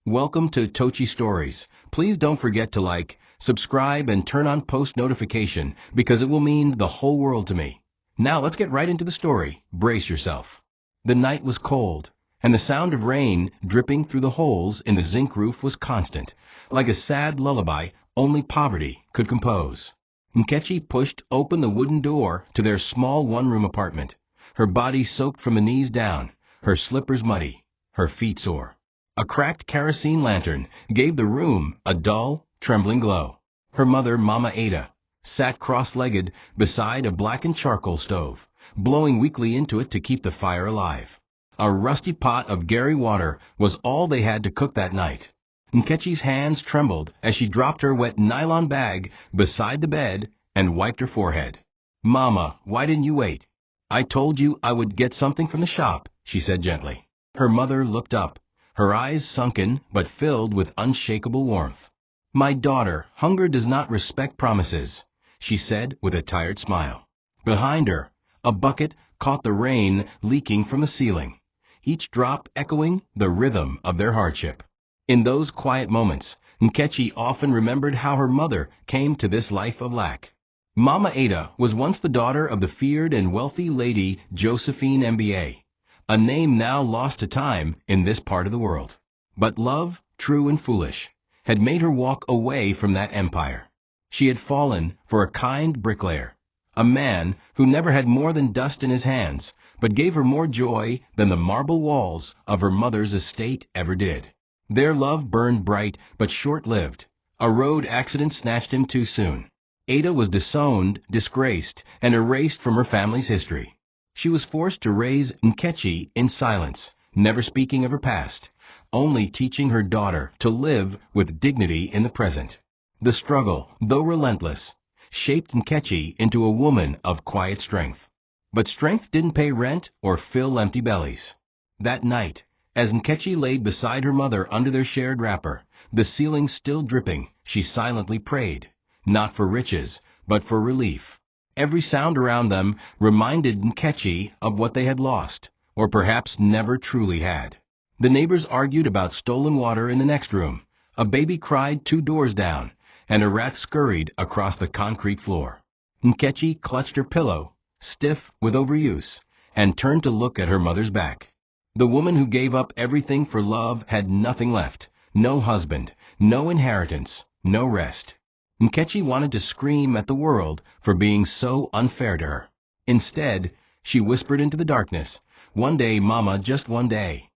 Welcome to TOCHI Stories. Please don't forget to like, subscribe, and turn on post notification because it will mean the whole world to me. Now let's get right into the story. Brace yourself. The night was cold, and the sound of rain dripping through the holes in the zinc roof was constant, like a sad lullaby only poverty could compose. Nkechi pushed open the wooden door to their small one-room apartment, her body soaked from the knees down, her slippers muddy, her feet sore. A cracked kerosene lantern gave the room a dull, trembling glow. Her mother, Mama Ada, sat cross-legged beside a blackened charcoal stove, blowing weakly into it to keep the fire alive. A rusty pot of Gary water was all they had to cook that night. Nkechi's hands trembled as she dropped her wet nylon bag beside the bed and wiped her forehead. "Mama, why didn't you wait? I told you I would get something from the shop," she said gently. Her mother looked up, her eyes sunken but filled with unshakable warmth. "My daughter, hunger does not respect promises," she said with a tired smile. Behind her, a bucket caught the rain leaking from the ceiling, each drop echoing the rhythm of their hardship. In those quiet moments, Nkechi often remembered how her mother came to this life of lack. Mama Ada was once the daughter of the feared and wealthy lady Josephine MBA, a name now lost to time in this part of the world. But love, true and foolish, had made her walk away from that empire. She had fallen for a kind bricklayer, a man who never had more than dust in his hands, but gave her more joy than the marble walls of her mother's estate ever did. Their love burned bright but short-lived. A road accident snatched him too soon. Ada was disowned, disgraced, and erased from her family's history. She was forced to raise Nkechi in silence, never speaking of her past, only teaching her daughter to live with dignity in the present. The struggle, though relentless, shaped Nkechi into a woman of quiet strength. But strength didn't pay rent or fill empty bellies. That night, as Nkechi laid beside her mother under their shared wrapper, the ceiling still dripping, she silently prayed, not for riches, but for relief. Every sound around them reminded Nkechi of what they had lost, or perhaps never truly had. The neighbors argued about stolen water in the next room, a baby cried 2 doors down, and a rat scurried across the concrete floor. Nkechi clutched her pillow, stiff with overuse, and turned to look at her mother's back. The woman who gave up everything for love had nothing left, no husband, no inheritance, no rest. Nkechi wanted to scream at the world for being so unfair to her. Instead, she whispered into the darkness, "One day, Mama, just one day."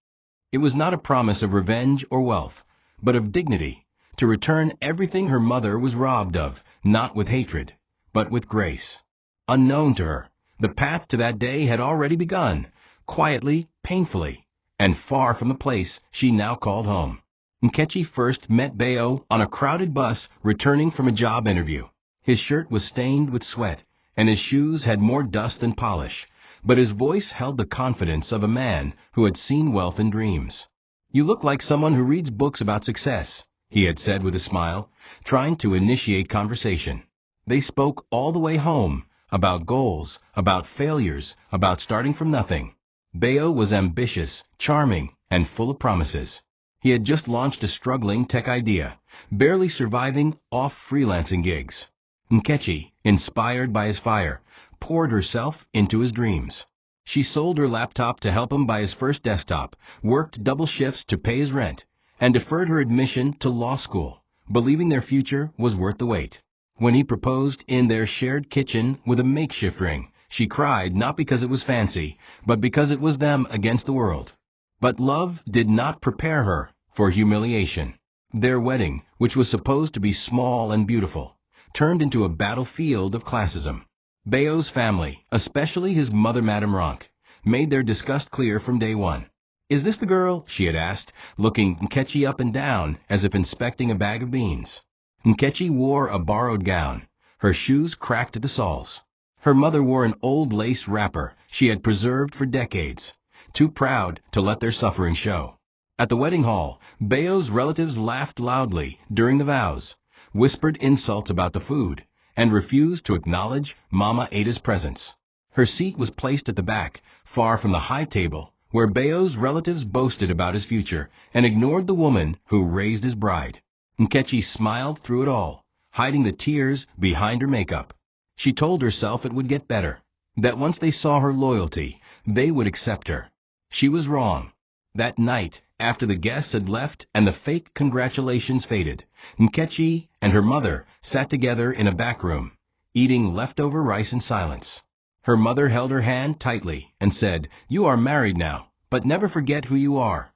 It was not a promise of revenge or wealth, but of dignity, to return everything her mother was robbed of, not with hatred, but with grace. Unknown to her, the path to that day had already begun, quietly, painfully, and far from the place she now called home. Nkechi first met Beao on a crowded bus returning from a job interview. His shirt was stained with sweat, and his shoes had more dust than polish, but his voice held the confidence of a man who had seen wealth in dreams. "You look like someone who reads books about success," he had said with a smile, trying to initiate conversation. They spoke all the way home, about goals, about failures, about starting from nothing. Beao was ambitious, charming, and full of promises. He had just launched a struggling tech idea, barely surviving off freelancing gigs. Nkechi, inspired by his fire, poured herself into his dreams. She sold her laptop to help him buy his first desktop, worked double shifts to pay his rent, and deferred her admission to law school, believing their future was worth the wait. When he proposed in their shared kitchen with a makeshift ring, she cried not because it was fancy, but because it was them against the world. But love did not prepare her for humiliation. Their wedding, which was supposed to be small and beautiful, turned into a battlefield of classism. Beao's family, especially his mother Madame Ronk, made their disgust clear from day one. "Is this the girl?" she had asked, looking Nkechi up and down as if inspecting a bag of beans. Nkechi wore a borrowed gown, her shoes cracked at the soles. Her mother wore an old lace wrapper she had preserved for decades, too proud to let their suffering show. At the wedding hall, Beao's relatives laughed loudly during the vows, whispered insults about the food, and refused to acknowledge Mama Ada's presence. Her seat was placed at the back, far from the high table, where Beo's relatives boasted about his future and ignored the woman who raised his bride. Nkechi smiled through it all, hiding the tears behind her makeup. She told herself it would get better, that once they saw her loyalty, they would accept her. She was wrong. That night, after the guests had left and the fake congratulations faded, Nkechi and her mother sat together in a back room, eating leftover rice in silence. Her mother held her hand tightly and said, "You are married now, but never forget who you are."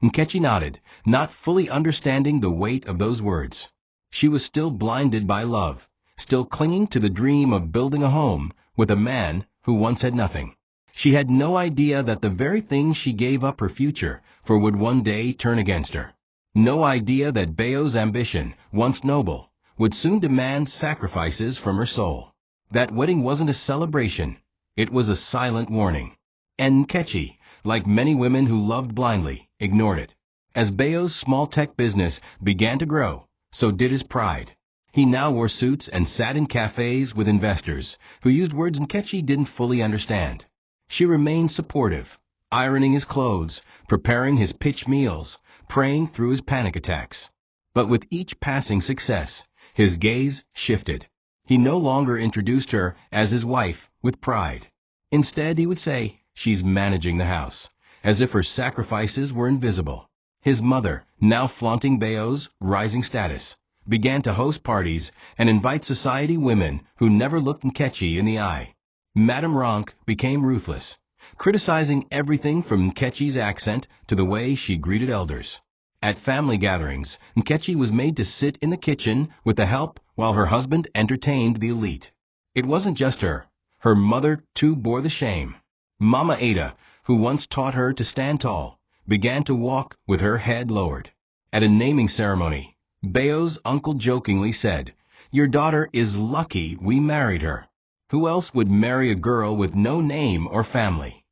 Nkechi nodded, not fully understanding the weight of those words. She was still blinded by love, still clinging to the dream of building a home with a man who once had nothing. She had no idea that the very thing she gave up her future for would one day turn against her. No idea that Beo's ambition, once noble, would soon demand sacrifices from her soul. That wedding wasn't a celebration, it was a silent warning. And Nkechi, like many women who loved blindly, ignored it. As Beo's small tech business began to grow, so did his pride. He now wore suits and sat in cafes with investors who used words Nkechi didn't fully understand. She remained supportive, ironing his clothes, preparing his pitch meals, praying through his panic attacks. But with each passing success, his gaze shifted. He no longer introduced her as his wife with pride. Instead, he would say, "She's managing the house," as if her sacrifices were invisible. His mother, now flaunting Beo's rising status, began to host parties and invite society women who never looked Nkechi in the eye. Madame Ronk became ruthless, criticizing everything from Nkechi's accent to the way she greeted elders. At family gatherings, Nkechi was made to sit in the kitchen with the help while her husband entertained the elite. It wasn't just her. Her mother, too, bore the shame. Mama Ada, who once taught her to stand tall, began to walk with her head lowered. At a naming ceremony, Beo's uncle jokingly said, "Your daughter is lucky we married her. Who else would marry a girl with no name or family?"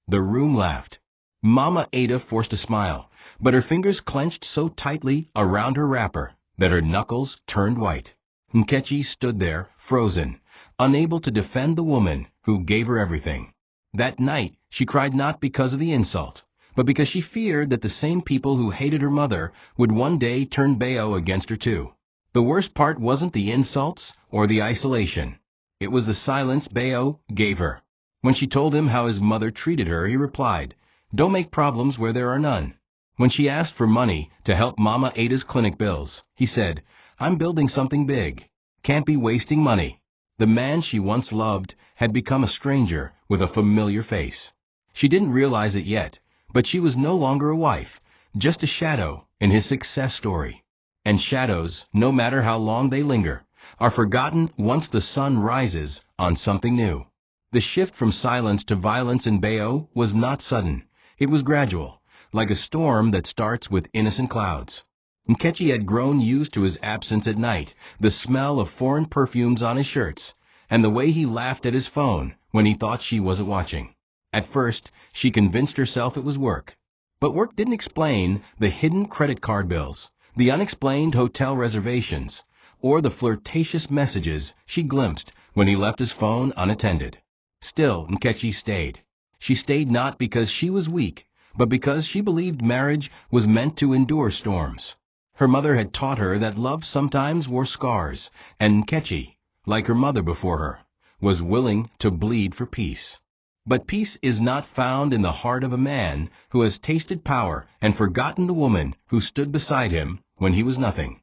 The room laughed. Mama Ada forced a smile, but her fingers clenched so tightly around her wrapper that her knuckles turned white. Nkechi stood there, frozen, unable to defend the woman who gave her everything. That night, she cried not because of the insult, but because she feared that the same people who hated her mother would one day turn Beao against her too. The worst part wasn't the insults or the isolation. It was the silence Beao gave her. When she told him how his mother treated her, he replied, "Don't make problems where there are none." When she asked for money to help Mama Ada's clinic bills, he said, "I'm building something big. Can't be wasting money." The man she once loved had become a stranger with a familiar face. She didn't realize it yet, but she was no longer a wife, just a shadow in his success story. And shadows, no matter how long they linger, are forgotten once the sun rises on something new. The shift from silence to violence in Beao was not sudden. It was gradual, like a storm that starts with innocent clouds. Nkechi had grown used to his absence at night, the smell of foreign perfumes on his shirts, and the way he laughed at his phone when he thought she wasn't watching. At first, she convinced herself it was work. But work didn't explain the hidden credit card bills, the unexplained hotel reservations, or the flirtatious messages she glimpsed when he left his phone unattended. Still, Nkechi stayed. She stayed not because she was weak, but because she believed marriage was meant to endure storms. Her mother had taught her that love sometimes wore scars, and Nkechi, like her mother before her, was willing to bleed for peace. But peace is not found in the heart of a man who has tasted power and forgotten the woman who stood beside him when he was nothing.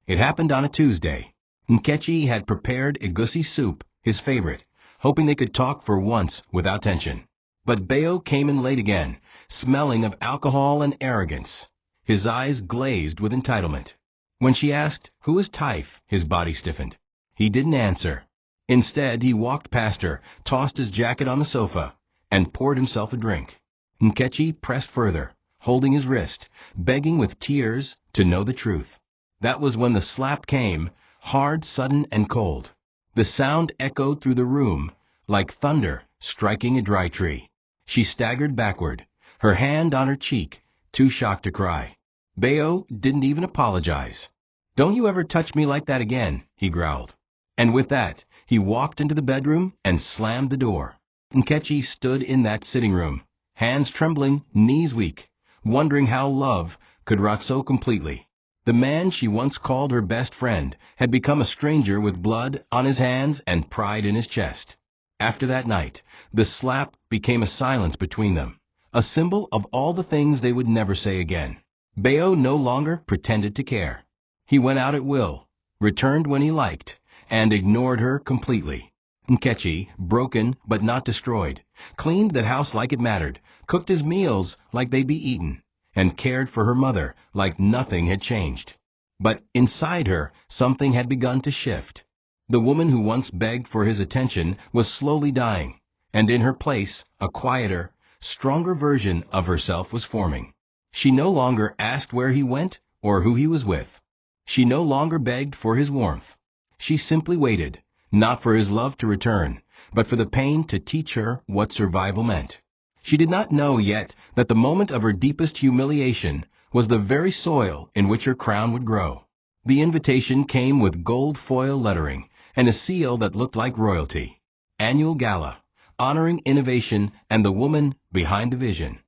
It happened on a Tuesday. Nkechi had prepared egusi soup, his favorite, hoping they could talk for once without tension. But Beao came in late again, smelling of alcohol and arrogance, his eyes glazed with entitlement. When she asked, "Who is Taif?" his body stiffened. He didn't answer. Instead, he walked past her, tossed his jacket on the sofa, and poured himself a drink. Nkechi pressed further, holding his wrist, begging with tears to know the truth. That was when the slap came, hard, sudden, and cold. The sound echoed through the room, like thunder striking a dry tree. She staggered backward, her hand on her cheek, too shocked to cry. Beao didn't even apologize. "Don't you ever touch me like that again," he growled. And with that, he walked into the bedroom and slammed the door. Nkechi stood in that sitting room, hands trembling, knees weak, wondering how love could rot so completely. The man she once called her best friend had become a stranger with blood on his hands and pride in his chest. After that night, the slap became a silence between them, a symbol of all the things they would never say again. Beao no longer pretended to care. He went out at will, returned when he liked, and ignored her completely. Nkechi, broken but not destroyed, cleaned that house like it mattered, cooked his meals like they'd be eaten, and cared for her mother like nothing had changed. But inside her, something had begun to shift. The woman who once begged for his attention was slowly dying, and in her place, a quieter, stronger version of herself was forming. She no longer asked where he went or who he was with. She no longer begged for his warmth. She simply waited, not for his love to return, but for the pain to teach her what survival meant. She did not know yet that the moment of her deepest humiliation was the very soil in which her crown would grow. The invitation came with gold foil lettering and a seal that looked like royalty. Annual Gala, honoring innovation and the woman behind the vision.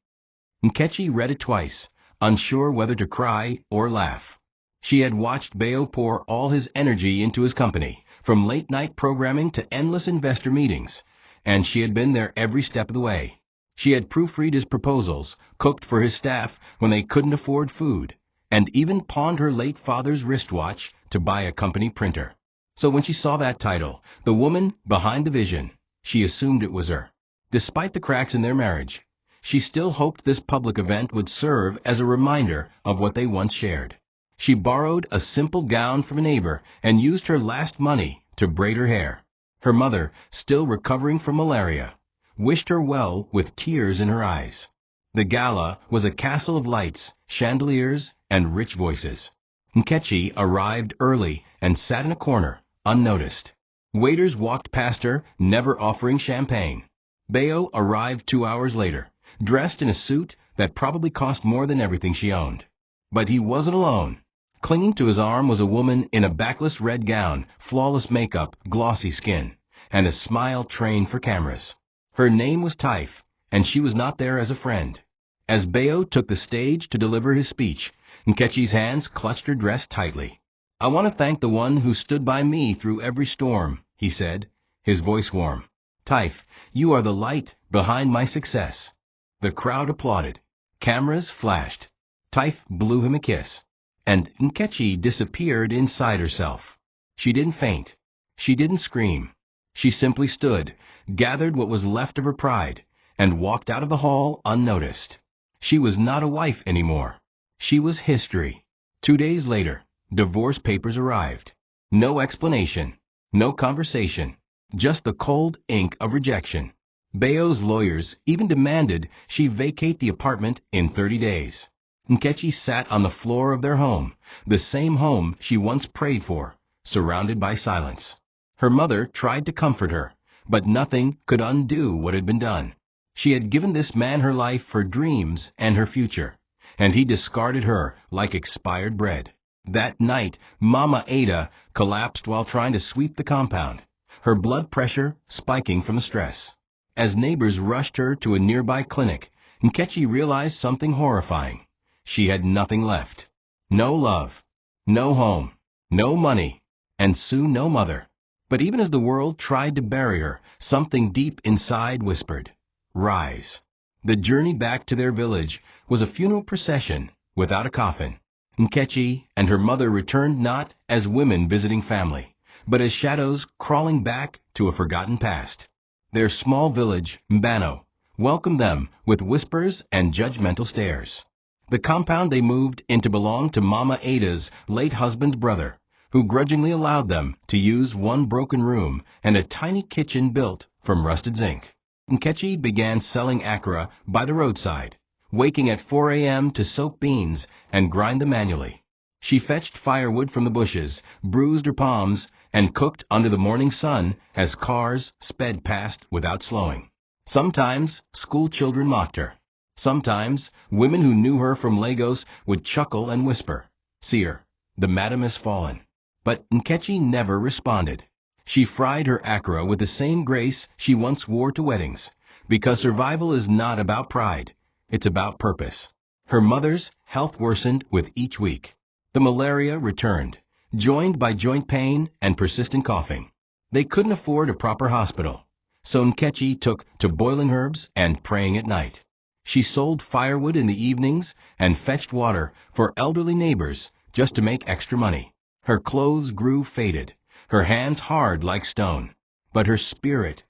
Nkechi read it twice, unsure whether to cry or laugh. She had watched Beao pour all his energy into his company, from late-night programming to endless investor meetings, and she had been there every step of the way. She had proofread his proposals, cooked for his staff when they couldn't afford food, and even pawned her late father's wristwatch to buy a company printer. So when she saw that title, The Woman Behind the Vision, she assumed it was her. Despite the cracks in their marriage, she still hoped this public event would serve as a reminder of what they once shared. She borrowed a simple gown from a neighbor and used her last money to braid her hair. Her mother, still recovering from malaria, wished her well with tears in her eyes. The gala was a castle of lights, chandeliers, and rich voices. Nkechi arrived early and sat in a corner, unnoticed. Waiters walked past her, never offering champagne. Beao arrived 2 hours later, dressed in a suit that probably cost more than everything she owned. But he wasn't alone. Clinging to his arm was a woman in a backless red gown, flawless makeup, glossy skin, and a smile trained for cameras. Her name was Taif, and she was not there as a friend. As Beao took the stage to deliver his speech, Nkechi's hands clutched her dress tightly. "I want to thank the one who stood by me through every storm," he said, his voice warm. "Taif, you are the light behind my success." The crowd applauded. Cameras flashed. Taif blew him a kiss, and Nkechi disappeared inside herself. She didn't faint. She didn't scream. She simply stood, gathered what was left of her pride, and walked out of the hall unnoticed. She was not a wife anymore. She was history. 2 days later, divorce papers arrived. No explanation, no conversation, just the cold ink of rejection. Beao's lawyers even demanded she vacate the apartment in 30 days. Nkechi sat on the floor of their home, the same home she once prayed for, surrounded by silence. Her mother tried to comfort her, but nothing could undo what had been done. She had given this man her life, her dreams, and her future, and he discarded her like expired bread. That night, Mama Ada collapsed while trying to sweep the compound, her blood pressure spiking from the stress. As neighbors rushed her to a nearby clinic, Nkechi realized something horrifying. She had nothing left. No love, no home, no money, and soon no mother. But even as the world tried to bury her, something deep inside whispered, "Rise." The journey back to their village was a funeral procession without a coffin. Nkechi and her mother returned not as women visiting family, but as shadows crawling back to a forgotten past. Their small village, Mbano, welcomed them with whispers and judgmental stares. The compound they moved into belonged to Mama Ada's late husband's brother, who grudgingly allowed them to use one broken room and a tiny kitchen built from rusted zinc. Nkechi began selling akara by the roadside, waking at 4 a.m. to soak beans and grind them manually. She fetched firewood from the bushes, bruised her palms, and cooked under the morning sun as cars sped past without slowing. Sometimes school children mocked her. Sometimes women who knew her from Lagos would chuckle and whisper, "See her, the madam has fallen." But Nkechi never responded. She fried her akara with the same grace she once wore to weddings, Because survival is not about pride. It's about purpose. Her mother's health worsened with each week. The malaria returned, joined by joint pain and persistent coughing. They couldn't afford a proper hospital, so Nkechi took to boiling herbs and praying at night. She sold firewood in the evenings and fetched water for elderly neighbors just to make extra money. Her clothes grew faded, her hands hard like stone. But her spirit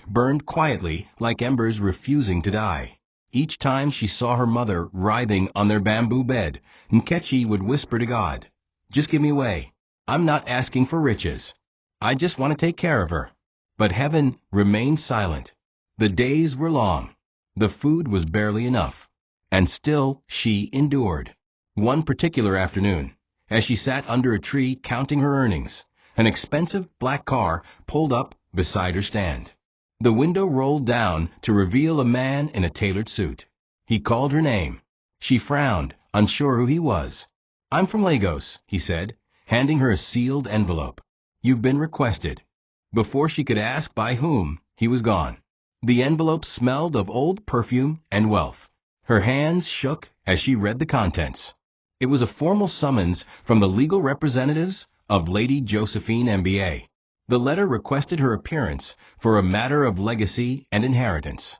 burned quietly like embers refusing to die. Each time she saw her mother writhing on their bamboo bed, Nkechi would whisper to God, "Just give me away. I'm not asking for riches. I just want to take care of her." But heaven remained silent. The days were long. The food was barely enough. And still she endured. One particular afternoon, as she sat under a tree counting her earnings, an expensive black car pulled up beside her stand. The window rolled down to reveal a man in a tailored suit. He called her name. She frowned, unsure who he was. "I'm from Lagos," he said, handing her a sealed envelope. "You've been requested." Before she could ask by whom, he was gone. The envelope smelled of old perfume and wealth. Her hands shook as she read the contents. It was a formal summons from the legal representatives of Lady Josephine Beao. The letter requested her appearance for a matter of legacy and inheritance.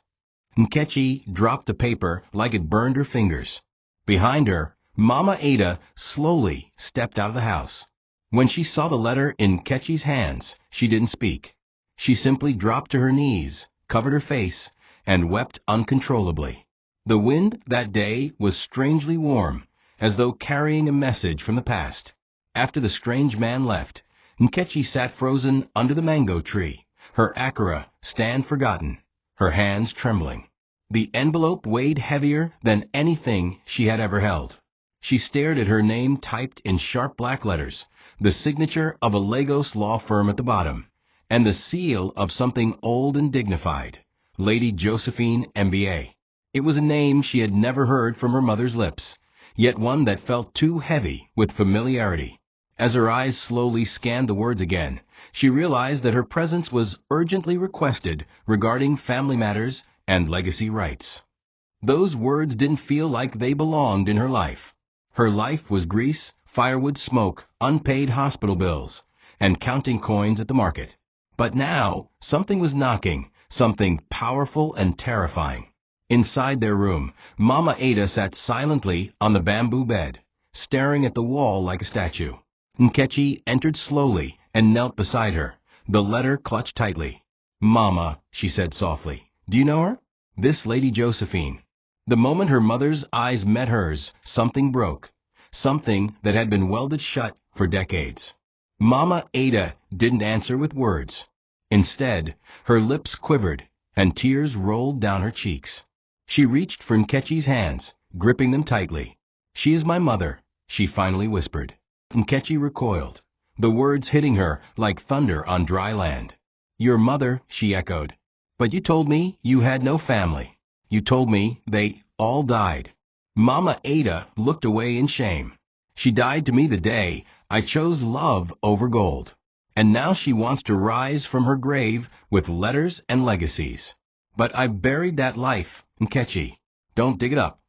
Nkechi dropped the paper like it burned her fingers. Behind her, Mama Ada slowly stepped out of the house. When she saw the letter in Nkechi's hands, she didn't speak. She simply dropped to her knees, covered her face, and wept uncontrollably. The wind that day was strangely warm, as though carrying a message from the past. After the strange man left, Nkechi sat frozen under the mango tree, her akara stand forgotten, her hands trembling. The envelope weighed heavier than anything she had ever held. She stared at her name typed in sharp black letters, the signature of a Lagos law firm at the bottom, and the seal of something old and dignified, Lady Josephine Beao. It was a name she had never heard from her mother's lips, yet one that felt too heavy with familiarity. As her eyes slowly scanned the words again, she realized that her presence was urgently requested regarding family matters and legacy rights. Those words didn't feel like they belonged in her life. Her life was grease, firewood smoke, unpaid hospital bills, and counting coins at the market. But now, something was knocking, something powerful and terrifying. Inside their room, Mama Ada sat silently on the bamboo bed, staring at the wall like a statue. Nkechi entered slowly and knelt beside her, the letter clutched tightly. "Mama," she said softly, "do you know her? This Lady Josephine." The moment her mother's eyes met hers, something broke, something that had been welded shut for decades. Mama Ada didn't answer with words. Instead, her lips quivered and tears rolled down her cheeks. She reached for Nkechi's hands, gripping them tightly. "She is my mother," she finally whispered. Nkechi recoiled, the words hitting her like thunder on dry land. "Your mother," she echoed. "But you told me you had no family. You told me they all died." Mama Ada looked away in shame. "She died to me the day I chose love over gold. And now she wants to rise from her grave with letters and legacies. But I've buried that life, Nkechi. Don't dig it up."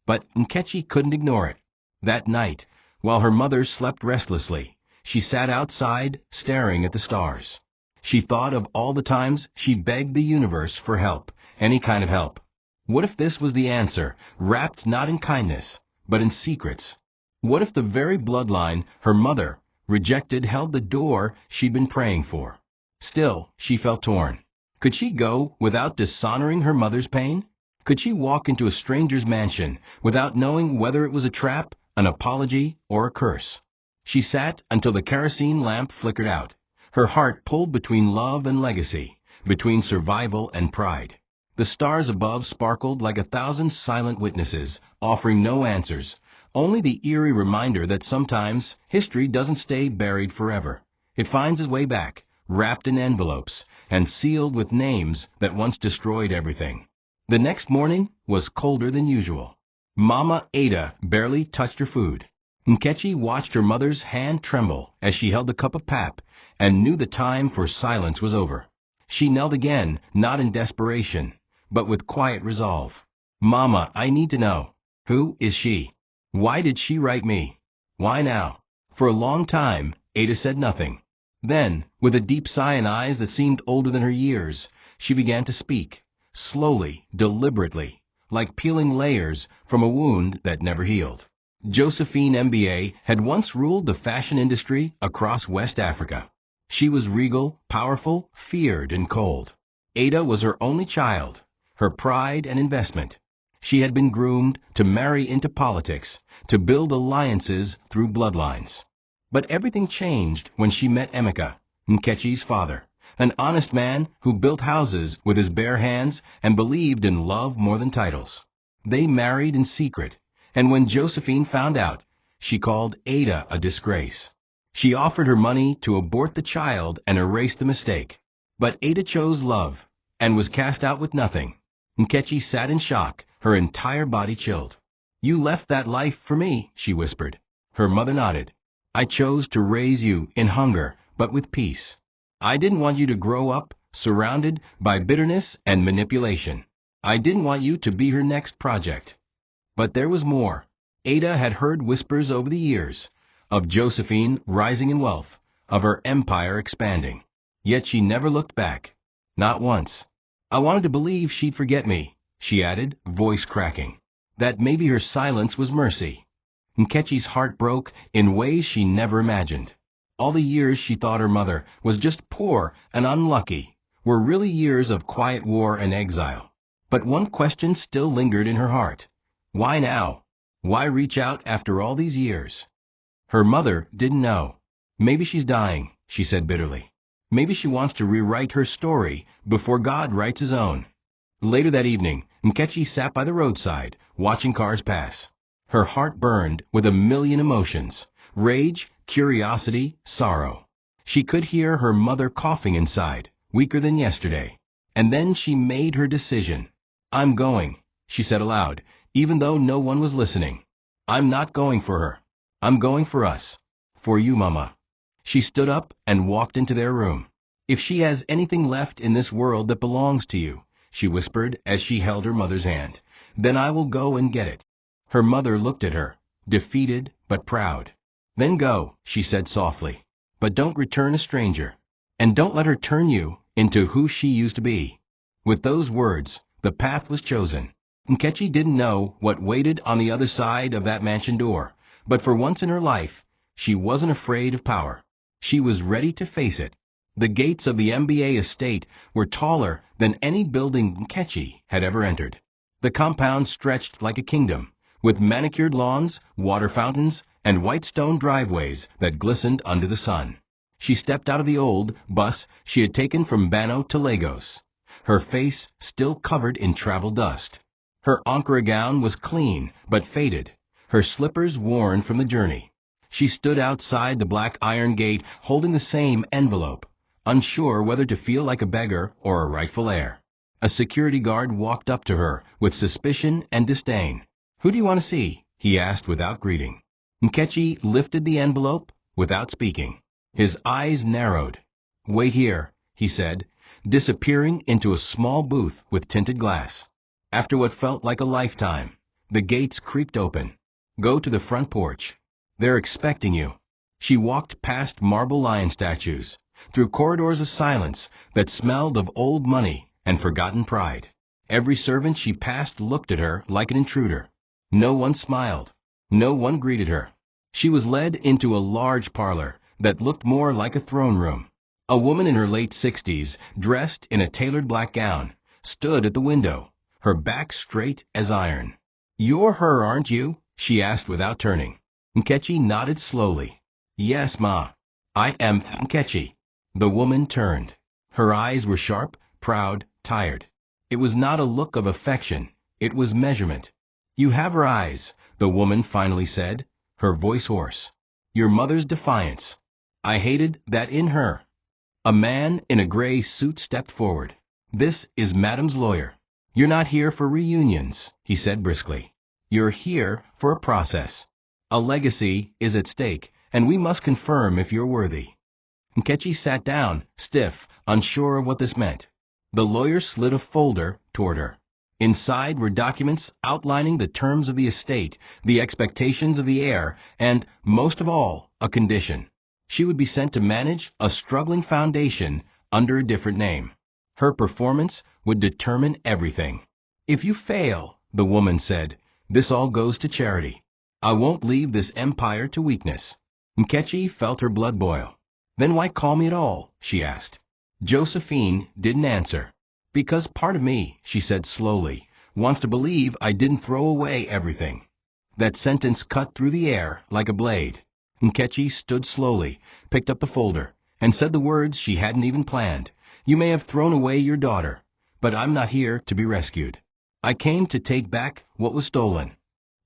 But Nkechi couldn't ignore it. That night, while her mother slept restlessly, she sat outside staring at the stars. She thought of all the times she begged the universe for help, any kind of help. What if this was the answer, wrapped not in kindness, but in secrets? What if the very bloodline her mother rejected held the door she'd been praying for? Still, she felt torn. Could she go without dishonoring her mother's pain? Could she walk into a stranger's mansion without knowing whether it was a trap, an apology, or a curse? She sat until the kerosene lamp flickered out, her heart pulled between love and legacy, between survival and pride. The stars above sparkled like 1,000 silent witnesses, offering no answers, only the eerie reminder that sometimes history doesn't stay buried forever. It finds its way back, wrapped in envelopes, and sealed with names that once destroyed everything. The next morning was colder than usual. Mama Ada barely touched her food. Nkechi watched her mother's hand tremble as she held the cup of pap and knew the time for silence was over. She knelt again, not in desperation, but with quiet resolve. Mama, I need to know. Who is she? Why did she write me? Why now? For a long time, Ada said nothing. Then, with a deep sigh and eyes that seemed older than her years, she began to speak, slowly, deliberately, like peeling layers from a wound that never healed. Josephine MBA had once ruled the fashion industry across West Africa. She was regal, powerful, feared, and cold. Ada was her only child, her pride and investment. She had been groomed to marry into politics, to build alliances through bloodlines. But everything changed when she met Emeka, Nkechi's father, an honest man who built houses with his bare hands and believed in love more than titles. They married in secret, and when Josephine found out, she called Ada a disgrace. She offered her money to abort the child and erase the mistake. But Ada chose love, and was cast out with nothing. Nkechi sat in shock, her entire body chilled. You left that life for me, she whispered. Her mother nodded. I chose to raise you in hunger, but with peace. I didn't want you to grow up surrounded by bitterness and manipulation. I didn't want you to be her next project. But there was more. Ada had heard whispers over the years, of Josephine rising in wealth, of her empire expanding. Yet she never looked back. Not once. I wanted to believe she'd forget me, she added, voice cracking. That maybe her silence was mercy. Nkechi's heart broke in ways she never imagined. All the years she thought her mother was just poor and unlucky were really years of quiet war and exile. But one question still lingered in her heart. Why now? Why reach out after all these years? Her mother didn't know. Maybe she's dying, she said bitterly. Maybe she wants to rewrite her story before God writes his own. Later that evening, Nkechi sat by the roadside, watching cars pass. Her heart burned with a million emotions: rage, curiosity, sorrow. She could hear her mother coughing inside, weaker than yesterday. And then she made her decision. I'm going, she said aloud, even though no one was listening. I'm not going for her. I'm going for us. For you, Mama. She stood up and walked into their room. If she has anything left in this world that belongs to you, she whispered as she held her mother's hand, then I will go and get it. Her mother looked at her, defeated but proud. Then go, she said softly. But don't return a stranger. And don't let her turn you into who she used to be. With those words, the path was chosen. Nkechi didn't know what waited on the other side of that mansion door, but for once in her life, she wasn't afraid of power. She was ready to face it. The gates of the MBA estate were taller than any building Nkechi had ever entered. The compound stretched like a kingdom, with manicured lawns, water fountains, and white stone driveways that glistened under the sun. She stepped out of the old bus she had taken from Beao to Lagos, her face still covered in travel dust. Her Ankara gown was clean but faded, her slippers worn from the journey. She stood outside the black iron gate holding the same envelope, unsure whether to feel like a beggar or a rightful heir. A security guard walked up to her with suspicion and disdain. Who do you want to see? He asked without greeting. Nkechi lifted the envelope without speaking. His eyes narrowed. Wait here, he said, disappearing into a small booth with tinted glass. After what felt like a lifetime, the gates creaked open. Go to the front porch. They're expecting you. She walked past marble lion statues, through corridors of silence that smelled of old money and forgotten pride. Every servant she passed looked at her like an intruder. No one smiled. No one greeted her. She was led into a large parlor that looked more like a throne room. A woman in her late 60s, dressed in a tailored black gown, stood at the window, her back straight as iron. You're her, aren't you? She asked without turning. Nkechi nodded slowly. Yes, Ma. I am Nkechi. The woman turned. Her eyes were sharp, proud, tired. It was not a look of affection. It was measurement. You have her eyes, the woman finally said, her voice hoarse. Your mother's defiance. I hated that in her. A man in a gray suit stepped forward. This is Madam's lawyer. You're not here for reunions, he said briskly. You're here for a process. A legacy is at stake, and we must confirm if you're worthy. Nkechi sat down, stiff, unsure of what this meant. The lawyer slid a folder toward her. Inside were documents outlining the terms of the estate, the expectations of the heir, and, most of all, a condition. She would be sent to manage a struggling foundation under a different name. Her performance would determine everything. If you fail, the woman said, this all goes to charity. I won't leave this empire to weakness. Nkechi felt her blood boil. Then why call me at all? She asked. Josephine didn't answer. Because part of me, she said slowly, wants to believe I didn't throw away everything. That sentence cut through the air like a blade. Nkechi stood slowly, picked up the folder, and said the words she hadn't even planned. You may have thrown away your daughter, but I'm not here to be rescued. I came to take back what was stolen.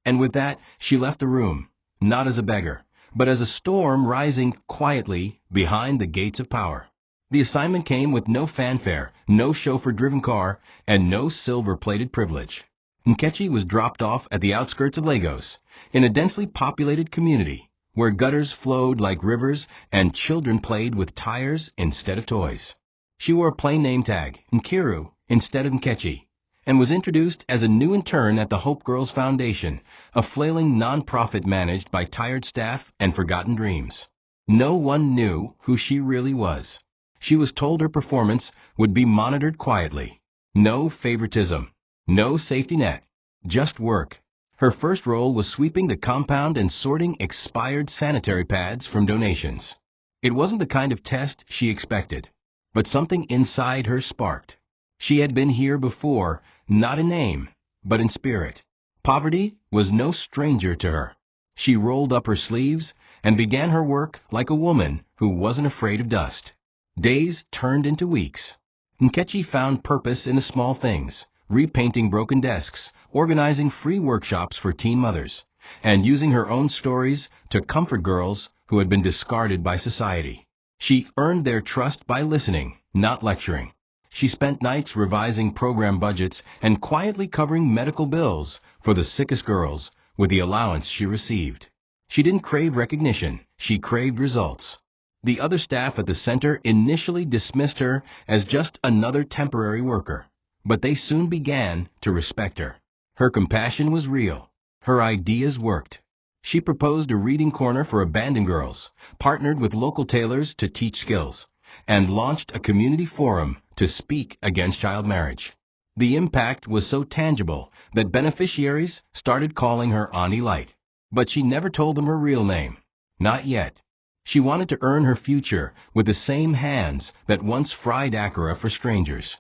And with that, she left the room, not as a beggar, but as a storm rising quietly behind the gates of power. The assignment came with no fanfare, no chauffeur-driven car, and no silver-plated privilege. Nkechi was dropped off at the outskirts of Lagos, in a densely populated community, where gutters flowed like rivers and children played with tires instead of toys. She wore a plain name tag, Nkiru, instead of Nkechi, and was introduced as a new intern at the Hope Girls Foundation, a flailing non-profit managed by tired staff and forgotten dreams. No one knew who she really was. She was told her performance would be monitored quietly. No favoritism, no safety net, just work. Her first role was sweeping the compound and sorting expired sanitary pads from donations. It wasn't the kind of test she expected, but something inside her sparked. She had been here before, not in name, but in spirit. Poverty was no stranger to her. She rolled up her sleeves and began her work like a woman who wasn't afraid of dust. Days turned into weeks. Nkechi found purpose in the small things, repainting broken desks, organizing free workshops for teen mothers, and using her own stories to comfort girls who had been discarded by society. She earned their trust by listening, not lecturing. She spent nights revising program budgets and quietly covering medical bills for the sickest girls with the allowance she received. She didn't crave recognition, she craved results. The other staff at the center initially dismissed her as just another temporary worker, but they soon began to respect her. Her compassion was real. Her ideas worked. She proposed a reading corner for abandoned girls, partnered with local tailors to teach skills, and launched a community forum to speak against child marriage. The impact was so tangible that beneficiaries started calling her Auntie Light. But she never told them her real name. Not yet. She wanted to earn her future with the same hands that once fried akara for strangers.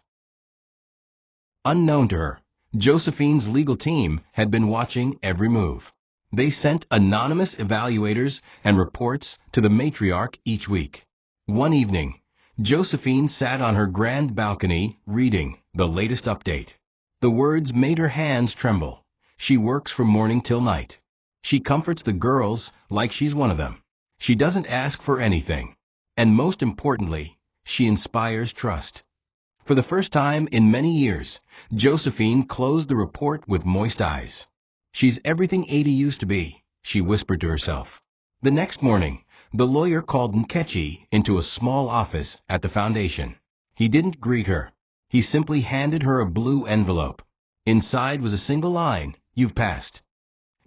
Unknown to her, Josephine's legal team had been watching every move. They sent anonymous evaluators and reports to the matriarch each week. One evening, Josephine sat on her grand balcony reading the latest update. The words made her hands tremble. She works from morning till night. She comforts the girls like she's one of them. She doesn't ask for anything. And most importantly, she inspires trust. For the first time in many years, Josephine closed the report with moist eyes. She's everything Ada used to be, she whispered to herself. The next morning, the lawyer called Nkechi into a small office at the foundation. He didn't greet her. He simply handed her a blue envelope. Inside was a single line, "You've passed."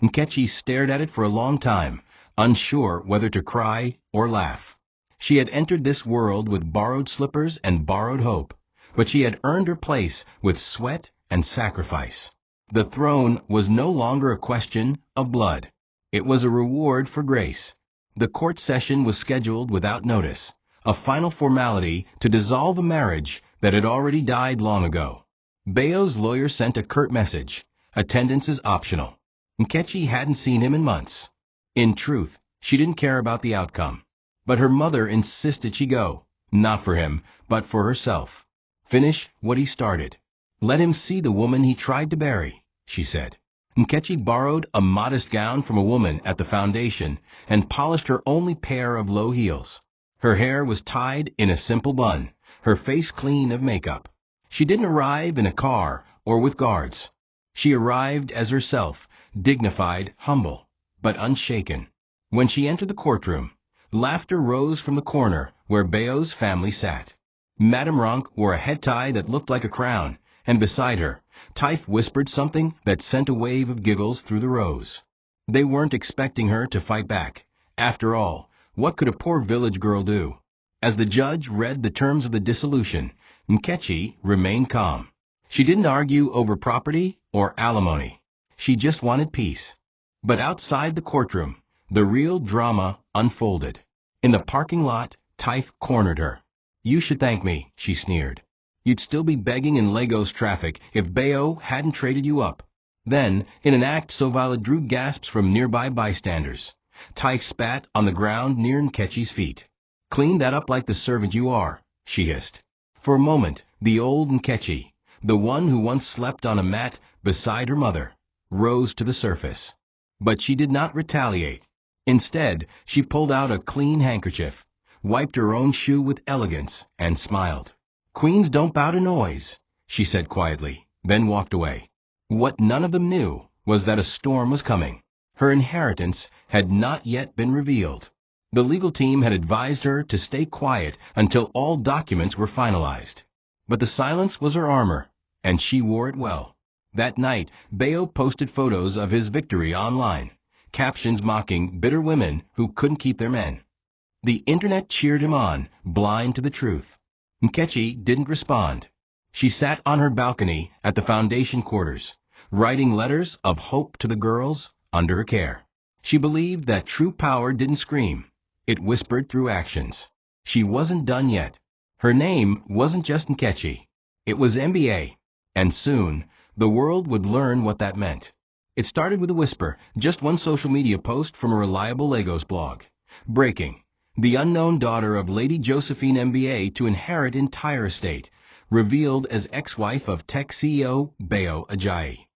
Nkechi stared at it for a long time, unsure whether to cry or laugh. She had entered this world with borrowed slippers and borrowed hope, but she had earned her place with sweat and sacrifice. The throne was no longer a question of blood. It was a reward for grace. The court session was scheduled without notice, a final formality to dissolve a marriage that had already died long ago. Beao's lawyer sent a curt message: attendance is optional. Nkechi hadn't seen him in months. In truth, she didn't care about the outcome. But her mother insisted she go, not for him, but for herself. Finish what he started. Let him see the woman he tried to bury, she said. Nkechi borrowed a modest gown from a woman at the foundation and polished her only pair of low heels. Her hair was tied in a simple bun, her face clean of makeup. She didn't arrive in a car or with guards. She arrived as herself, dignified, humble, but unshaken. When she entered the courtroom, laughter rose from the corner where Beao's family sat. Madame Ronk wore a head tie that looked like a crown, and beside her, Taif whispered something that sent a wave of giggles through the rows. They weren't expecting her to fight back. After all, what could a poor village girl do? As the judge read the terms of the dissolution, Nkechi remained calm. She didn't argue over property or alimony. She just wanted peace. But outside the courtroom, the real drama unfolded. In the parking lot, Taif cornered her. "You should thank me," she sneered. "You'd still be begging in Lagos traffic if Beao hadn't traded you up." Then, in an act so vile it drew gasps from nearby bystanders, Taif spat on the ground near Nkechi's feet. "Clean that up like the servant you are," she hissed. For a moment, the old Nkechi, the one who once slept on a mat beside her mother, rose to the surface. But she did not retaliate. Instead, she pulled out a clean handkerchief, wiped her own shoe with elegance, and smiled. "Queens don't bow to noise," she said quietly, then walked away. What none of them knew was that a storm was coming. Her inheritance had not yet been revealed. The legal team had advised her to stay quiet until all documents were finalized. But the silence was her armor, and she wore it well. That night, Beao posted photos of his victory online, captions mocking bitter women who couldn't keep their men. The internet cheered him on, blind to the truth. Nkechi didn't respond. She sat on her balcony at the foundation quarters, writing letters of hope to the girls under her care. She believed that true power didn't scream. It whispered through actions. She wasn't done yet. Her name wasn't just Nkechi. It was MBA. And soon, the world would learn what that meant. It started with a whisper, just one social media post from a reliable Lagos blog. Breaking. The unknown daughter of Lady Josephine MBA to inherit entire estate, revealed as ex-wife of tech CEO Beao Ajayi.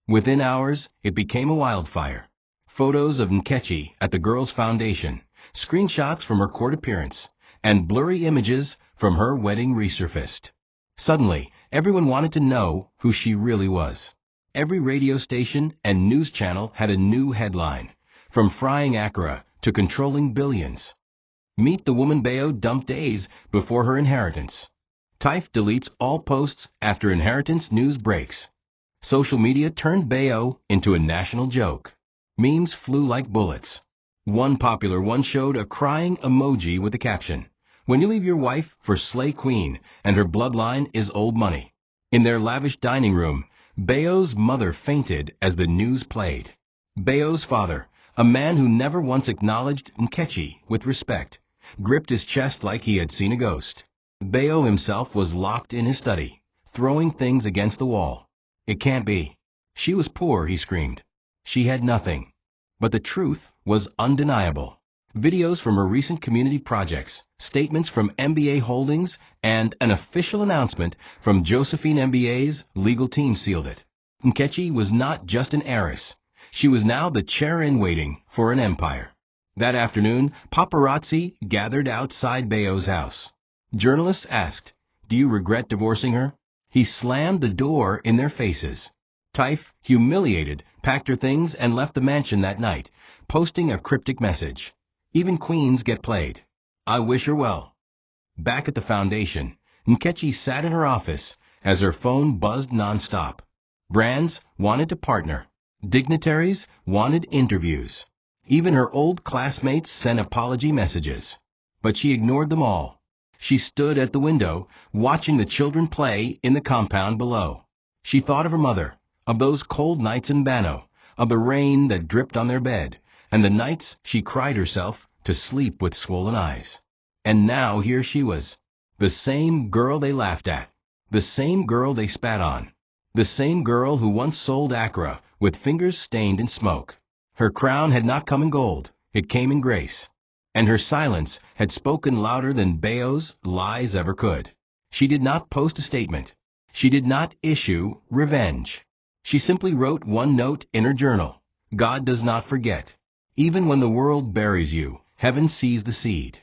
Within hours, it became a wildfire. Photos of Nkechi at the girls' foundation, screenshots from her court appearance, and blurry images from her wedding resurfaced. Suddenly, everyone wanted to know who she really was. Every radio station and news channel had a new headline, from frying Accra to controlling billions. Meet the woman Beao dumped days before her inheritance. Taif deletes all posts after inheritance news breaks. Social media turned Beao into a national joke. Memes flew like bullets. One popular one showed a crying emoji with the caption, "When you leave your wife for Slay Queen and her bloodline is old money." In their lavish dining room, Beao's mother fainted as the news played. Beao's father, a man who never once acknowledged Nkechi with respect, gripped his chest like he had seen a ghost. Beao himself was locked in his study, throwing things against the wall. It can't be. She was poor, he screamed. She had nothing. But the truth was undeniable. Videos from her recent community projects, statements from MBA Holdings, and an official announcement from Josephine MBA's legal team sealed it. Nkechi was not just an heiress. She was now the chair-in-waiting for an empire. That afternoon, paparazzi gathered outside Beao's house. Journalists asked, "Do you regret divorcing her?" He slammed the door in their faces. Taif, humiliated, packed her things and left the mansion that night, posting a cryptic message. "Even queens get played. I wish her well." Back at the foundation, Nkechi sat in her office as her phone buzzed nonstop. Brands wanted to partner. Dignitaries wanted interviews. Even her old classmates sent apology messages. But she ignored them all. She stood at the window, watching the children play in the compound below. She thought of her mother, of those cold nights in Beao, of the rain that dripped on their bed, and the nights she cried herself to sleep with swollen eyes. And now here she was, the same girl they laughed at, the same girl they spat on, the same girl who once sold Accra with fingers stained in smoke. Her crown had not come in gold, it came in grace. And her silence had spoken louder than Beao's lies ever could. She did not post a statement. She did not issue revenge. She simply wrote one note in her journal. God does not forget. Even when the world buries you, heaven sees the seed.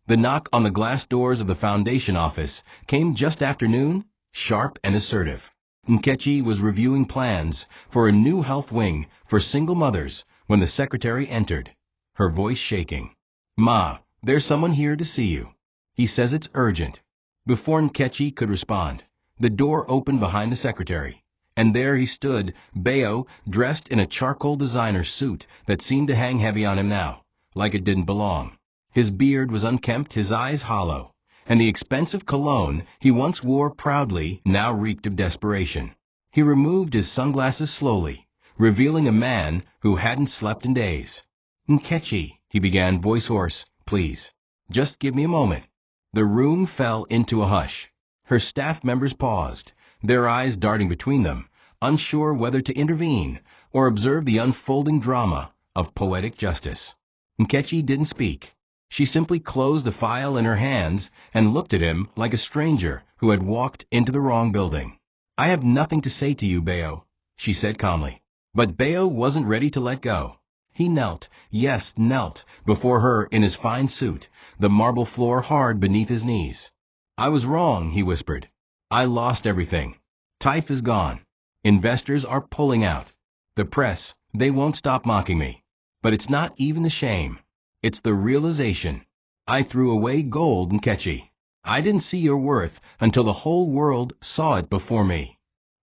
The knock on the glass doors of the foundation office came just after noon, sharp and assertive. Nkechi was reviewing plans for a new health wing for single mothers when the secretary entered, her voice shaking. "Ma, there's someone here to see you." He says it's urgent. Before Nkechi could respond, the door opened behind the secretary, and there he stood, Beao, dressed in a charcoal designer suit that seemed to hang heavy on him now, like it didn't belong. His beard was unkempt, his eyes hollow, and the expensive cologne he once wore proudly now reeked of desperation. He removed his sunglasses slowly, revealing a man who hadn't slept in days. "Nkechi," he began, voice hoarse, "please, just give me a moment." The room fell into a hush. Her staff members paused, their eyes darting between them, unsure whether to intervene or observe the unfolding drama of poetic justice. Nkechi didn't speak. She simply closed the file in her hands and looked at him like a stranger who had walked into the wrong building. "I have nothing to say to you, Beao," she said calmly. But Beao wasn't ready to let go. He knelt, yes, knelt, before her in his fine suit, the marble floor hard beneath his knees. "I was wrong," he whispered. "I lost everything. TIFE is gone. Investors are pulling out. The press, they won't stop mocking me. But it's not even the shame. It's the realization. I threw away gold, Nkechi. I didn't see your worth until the whole world saw it before me."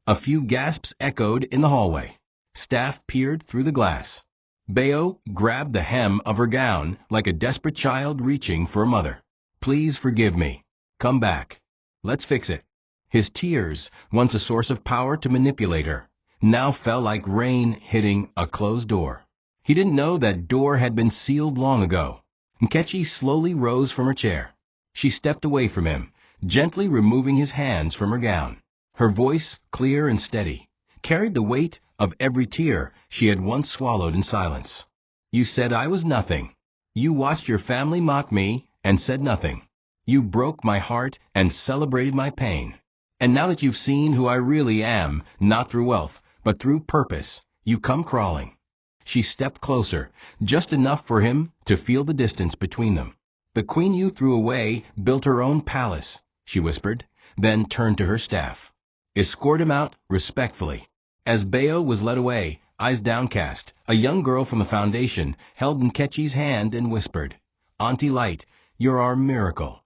A few gasps echoed in the hallway. Staff peered through the glass. Beao grabbed the hem of her gown like a desperate child reaching for a mother. "Please forgive me. Come back. Let's fix it." His tears, once a source of power to manipulate her, now fell like rain hitting a closed door. He didn't know that door had been sealed long ago. Nkechi slowly rose from her chair. She stepped away from him, gently removing his hands from her gown. Her voice, clear and steady, carried the weight of every tear she had once swallowed in silence. "You said I was nothing. You watched your family mock me and said nothing. You broke my heart and celebrated my pain. And now that you've seen who I really am, not through wealth, but through purpose, you come crawling." She stepped closer, just enough for him to feel the distance between them. "The queen you threw away built her own palace," she whispered, then turned to her staff. "Escort him out respectfully." As Beao was led away, eyes downcast, a young girl from the foundation held Nkechi's hand and whispered, "Auntie Light, you're our miracle."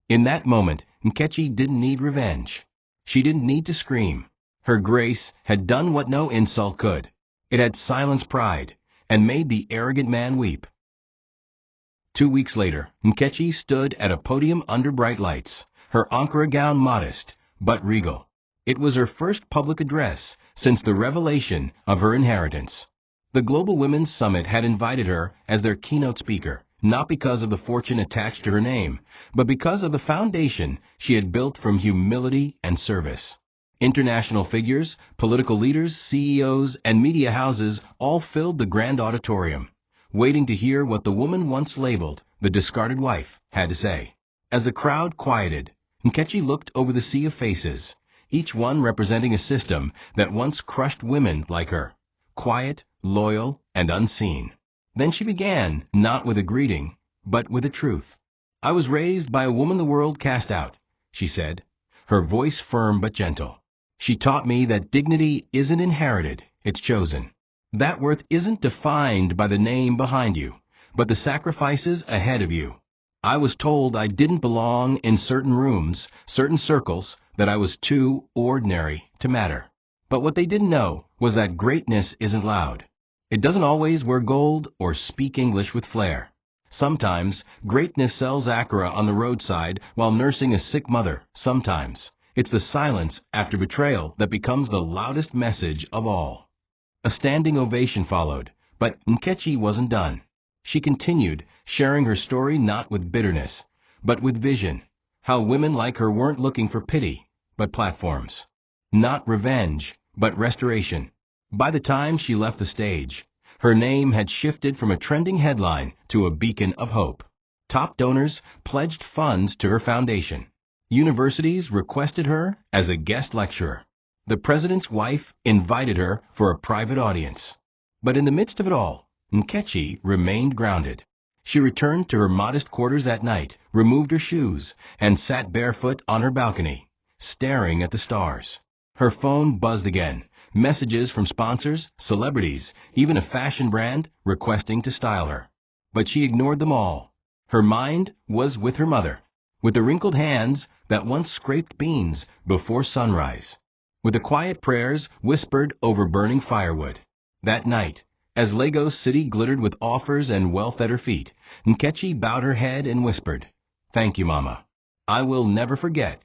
In that moment, Nkechi didn't need revenge. She didn't need to scream. Her grace had done what no insult could. It had silenced pride and made the arrogant man weep. 2 weeks later, Nkechi stood at a podium under bright lights, her Ankara gown modest but regal. It was her first public address since the revelation of her inheritance. The Global Women's Summit had invited her as their keynote speaker, not because of the fortune attached to her name, but because of the foundation she had built from humility and service. International figures, political leaders, CEOs, and media houses all filled the grand auditorium, waiting to hear what the woman once labeled the discarded wife had to say. As the crowd quieted, Nkechi looked over the sea of faces, each one representing a system that once crushed women like her, quiet, loyal, and unseen. Then she began, not with a greeting, but with a truth. "I was raised by a woman the world cast out," she said, her voice firm but gentle. "She taught me that dignity isn't inherited, it's chosen. That worth isn't defined by the name behind you, but the sacrifices ahead of you. I was told I didn't belong in certain rooms, certain circles, that I was too ordinary to matter. But what they didn't know was that greatness isn't loud. It doesn't always wear gold or speak English with flair. Sometimes greatness sells Acra on the roadside while nursing a sick mother. Sometimes it's the silence after betrayal that becomes the loudest message of all." A standing ovation followed, but Nkechi wasn't done. She continued, sharing her story not with bitterness, but with vision. How women like her weren't looking for pity, but platforms. Not revenge, but restoration. By the time she left the stage, her name had shifted from a trending headline to a beacon of hope. Top donors pledged funds to her foundation. Universities requested her as a guest lecturer. The president's wife invited her for a private audience. But in the midst of it all, Nkechi remained grounded. She returned to her modest quarters that night, removed her shoes, and sat barefoot on her balcony, staring at the stars. Her phone buzzed again, messages from sponsors, celebrities, even a fashion brand requesting to style her. But she ignored them all. Her mind was with her mother, with the wrinkled hands that once scraped beans before sunrise, with the quiet prayers whispered over burning firewood. That night, as Lagos City glittered with offers and wealth at her feet, Nkechi bowed her head and whispered, "Thank you, Mama. I will never forget."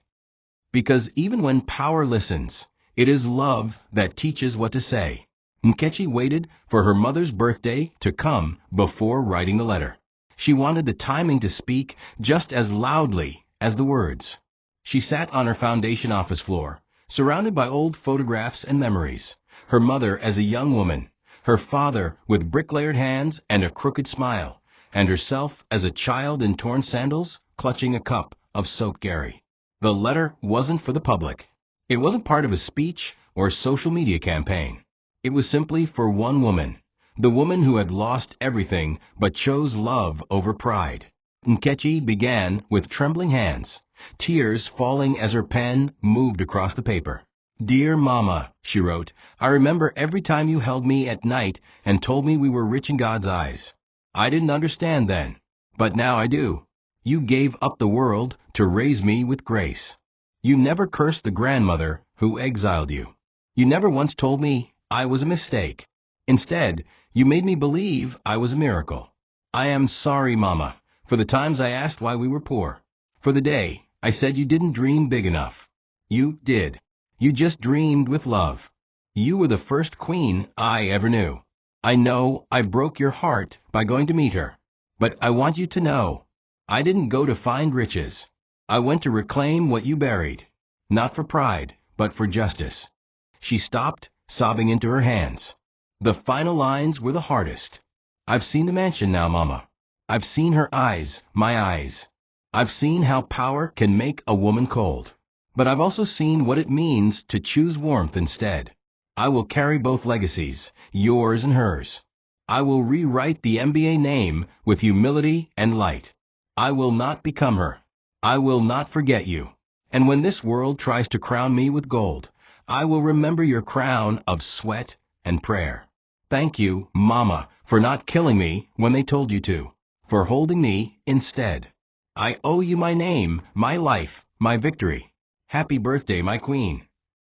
Because even when power listens, it is love that teaches what to say. Nkechi waited for her mother's birthday to come before writing the letter. She wanted the timing to speak just as loudly as the words. She sat on her foundation office floor, surrounded by old photographs and memories. Her mother as a young woman, her father with bricklayered hands and a crooked smile, and herself as a child in torn sandals, clutching a cup of soaked Gary. The letter wasn't for the public. It wasn't part of a speech or social media campaign. It was simply for one woman, the woman who had lost everything but chose love over pride. Nkechi began with trembling hands, tears falling as her pen moved across the paper. "Dear Mama," she wrote, "I remember every time you held me at night and told me we were rich in God's eyes. I didn't understand then, but now I do. You gave up the world to raise me with grace. You never cursed the grandmother who exiled you. You never once told me I was a mistake. Instead, you made me believe I was a miracle. I am sorry, Mama, for the times I asked why we were poor. For the day I said you didn't dream big enough. You did. You just dreamed with love. You were the first queen I ever knew. I know I broke your heart by going to meet her. But I want you to know, I didn't go to find riches. I went to reclaim what you buried. Not for pride, but for justice." She stopped, sobbing into her hands. The final lines were the hardest. "I've seen the mansion now, Mama. I've seen her eyes, my eyes. I've seen how power can make a woman cold. But I've also seen what it means to choose warmth instead. I will carry both legacies, yours and hers. I will rewrite the MBA name with humility and light. I will not become her. I will not forget you. And when this world tries to crown me with gold, I will remember your crown of sweat and prayer. Thank you, Mama, for not killing me when they told you to, for holding me instead. I owe you my name, my life, my victory. Happy birthday, my queen."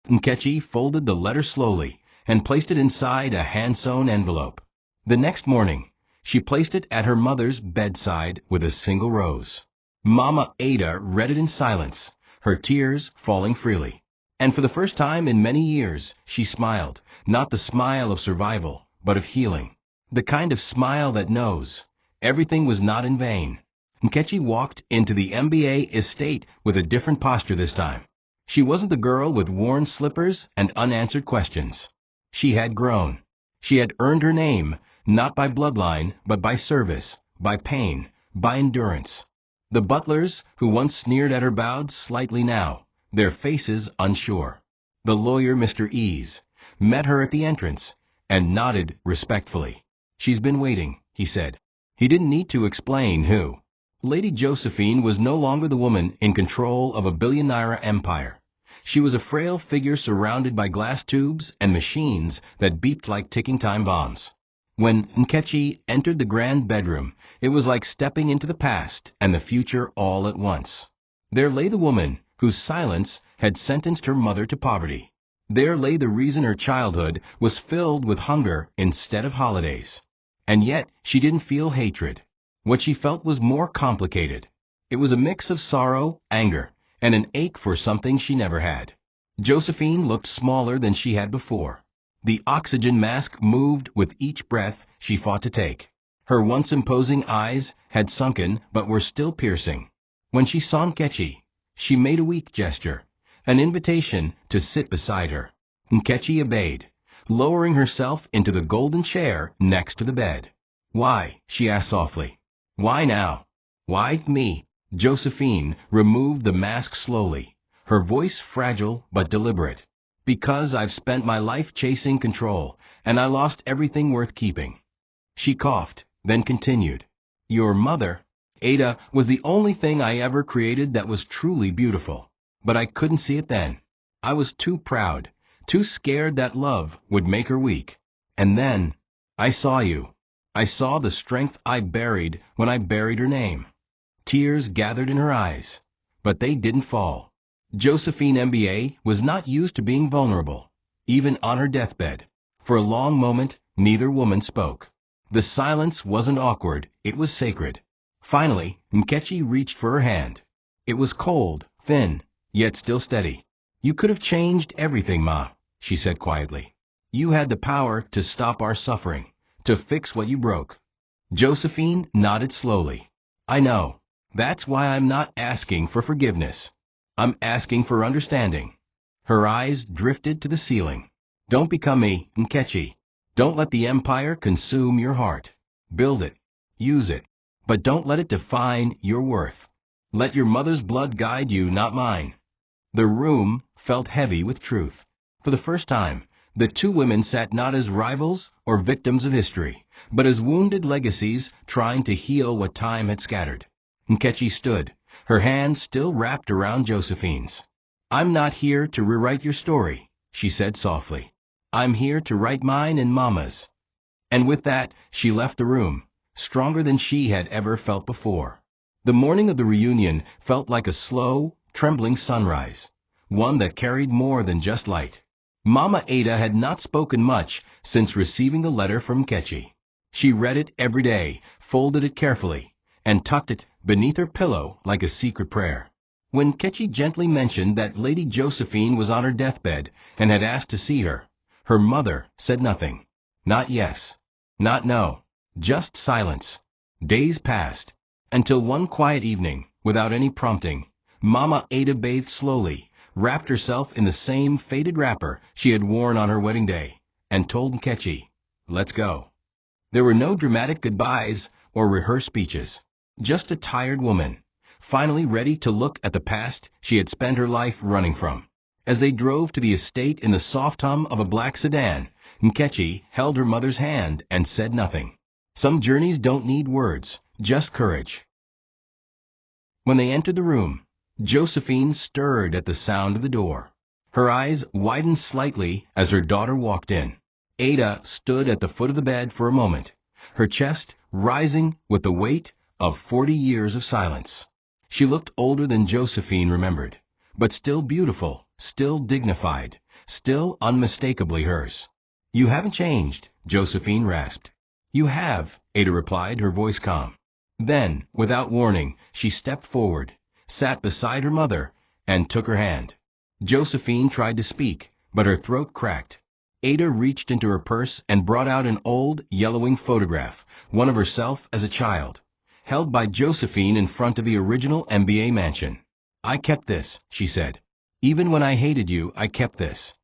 Nkechi folded the letter slowly and placed it inside a hand-sewn envelope. The next morning, she placed it at her mother's bedside with a single rose. Mama Ada read it in silence, her tears falling freely. And for the first time in many years, she smiled, not the smile of survival, but of healing. The kind of smile that knows everything was not in vain. Nkechi walked into the MBA estate with a different posture this time. She wasn't the girl with worn slippers and unanswered questions. She had grown. She had earned her name, not by bloodline, but by service, by pain, by endurance. The butlers, who once sneered at her, bowed slightly now, their faces unsure. The lawyer, Mr. Ease, met her at the entrance and nodded respectfully. "She's been waiting," he said. He didn't need to explain who. Lady Josephine was no longer the woman in control of a billion-naira empire. She was a frail figure surrounded by glass tubes and machines that beeped like ticking time bombs. When Nkechi entered the grand bedroom, it was like stepping into the past and the future all at once. There lay the woman whose silence had sentenced her mother to poverty. There lay the reason her childhood was filled with hunger instead of holidays. And yet she didn't feel hatred. What she felt was more complicated. It was a mix of sorrow, anger, and an ache for something she never had. Josephine looked smaller than she had before. The oxygen mask moved with each breath she fought to take. Her once imposing eyes had sunken but were still piercing. When she saw Nkechi, she made a weak gesture, an invitation to sit beside her. Nkechi obeyed, lowering herself into the golden chair next to the bed. "Why?" she asked softly. "Why now? Why me?" Josephine removed the mask slowly, her voice fragile but deliberate. "Because I've spent my life chasing control, and I lost everything worth keeping." She coughed, then continued. "Your mother, Ada, was the only thing I ever created that was truly beautiful. But I couldn't see it then. I was too proud, too scared that love would make her weak. And then I saw you. I saw the strength I buried when I buried her name." Tears gathered in her eyes. But they didn't fall. Josephine MBA was not used to being vulnerable, even on her deathbed. For a long moment, neither woman spoke. The silence wasn't awkward, it was sacred. Finally, Nkechi reached for her hand. It was cold, thin, yet still steady. "You could have changed everything, Ma," she said quietly. "You had the power to stop our suffering, to fix what you broke." Josephine nodded slowly. "I know. That's why I'm not asking for forgiveness. I'm asking for understanding." Her eyes drifted to the ceiling. "Don't become me, Nkechi. Don't let the empire consume your heart. Build it. Use it. But don't let it define your worth. Let your mother's blood guide you, not mine." The room felt heavy with truth. For the first time, the two women sat not as rivals or victims of history, but as wounded legacies trying to heal what time had scattered. Nkechi stood, her hand still wrapped around Josephine's. "I'm not here to rewrite your story," she said softly. "I'm here to write mine and Mama's." And with that, she left the room, stronger than she had ever felt before. The morning of the reunion felt like a slow, trembling sunrise, one that carried more than just light. Mama Ada had not spoken much since receiving the letter from Nkechi. She read it every day, folded it carefully, and tucked it beneath her pillow like a secret prayer. When Nkechi gently mentioned that Lady Josephine was on her deathbed and had asked to see her, her mother said nothing. Not yes, not no, just silence. Days passed, until one quiet evening, without any prompting, Mama Ada bathed slowly, wrapped herself in the same faded wrapper she had worn on her wedding day, and told Nkechi, "Let's go." There were no dramatic goodbyes or rehearsed speeches, just a tired woman, finally ready to look at the past she had spent her life running from. As they drove to the estate in the soft hum of a black sedan, Nkechi held her mother's hand and said nothing. Some journeys don't need words, just courage. When they entered the room, Josephine stirred at the sound of the door. Her eyes widened slightly as her daughter walked in. Ada stood at the foot of the bed for a moment, her chest rising with the weight of 40 years of silence. She looked older than Josephine remembered, but still beautiful, still dignified, still unmistakably hers. "You haven't changed," Josephine rasped. "You have," Ada replied, her voice calm. Then, without warning, she stepped forward, sat beside her mother, and took her hand. Josephine tried to speak, but her throat cracked. Ada reached into her purse and brought out an old, yellowing photograph, one of herself as a child, held by Josephine in front of the original MBA mansion. "I kept this," she said. "Even when I hated you, I kept this."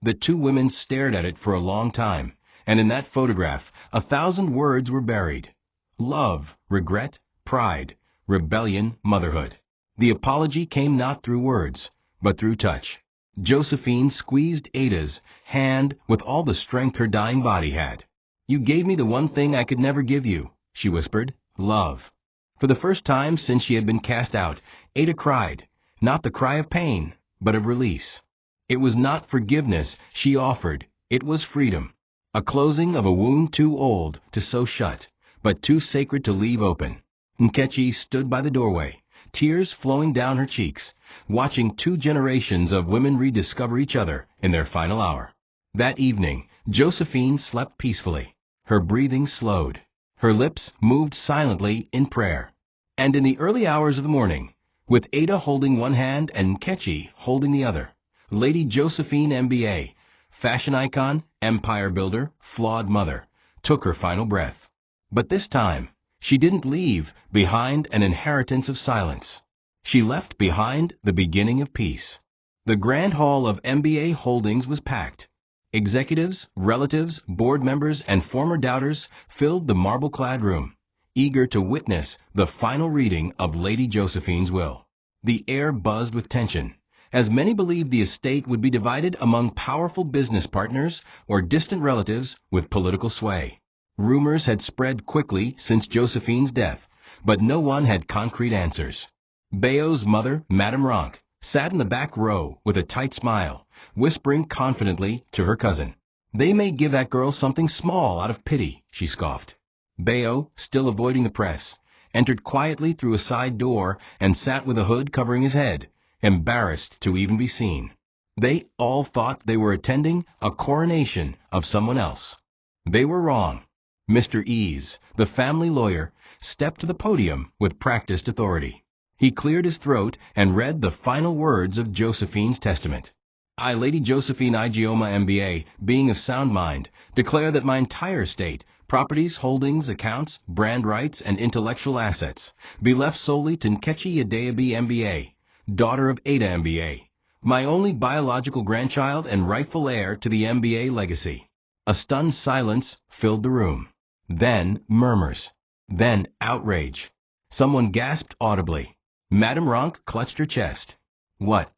The two women stared at it for a long time, and in that photograph 1,000 words were buried. Love, regret, pride, rebellion, motherhood. The apology came not through words, but through touch. Josephine squeezed Ada's hand with all the strength her dying body had. "You gave me the one thing I could never give you," she whispered, "love." For the first time since she had been cast out, Ada cried, not the cry of pain, but of release. It was not forgiveness she offered, it was freedom. A closing of a wound too old to sew shut, but too sacred to leave open. Nkechi stood by the doorway, tears flowing down her cheeks, watching 2 generations of women rediscover each other in their final hour. That evening, Josephine slept peacefully. Her breathing slowed. Her lips moved silently in prayer. And in the early hours of the morning, with Ada holding one hand and Nkechi holding the other, Lady Josephine MBA, fashion icon, empire builder, flawed mother, took her final breath. But this time, she didn't leave behind an inheritance of silence. She left behind the beginning of peace. The grand hall of MBA Holdings was packed. Executives, relatives, board members, and former doubters filled the marble-clad room, eager to witness the final reading of Lady Josephine's will. The air buzzed with tension, as many believed the estate would be divided among powerful business partners or distant relatives with political sway. Rumors had spread quickly since Josephine's death, but no one had concrete answers. Beao's mother, Madame Ronk, sat in the back row with a tight smile, whispering confidently to her cousin. "They may give that girl something small out of pity," she scoffed. Beao, still avoiding the press, entered quietly through a side door and sat with a hood covering his head, embarrassed to even be seen. They all thought they were attending a coronation of someone else. They were wrong. Mr. Ease, the family lawyer, stepped to the podium with practiced authority. He cleared his throat and read the final words of Josephine's testament. I, Lady Josephine Igioma MBA, being of sound mind, declare that my entire estate, properties, holdings, accounts, brand rights, and intellectual assets, be left solely to Nkechi Adeobi MBA, daughter of Ada MBA, my only biological grandchild and rightful heir to the MBA legacy. A stunned silence filled the room. Then murmurs. Then outrage. Someone gasped audibly. Madame Ronk clutched her chest. What?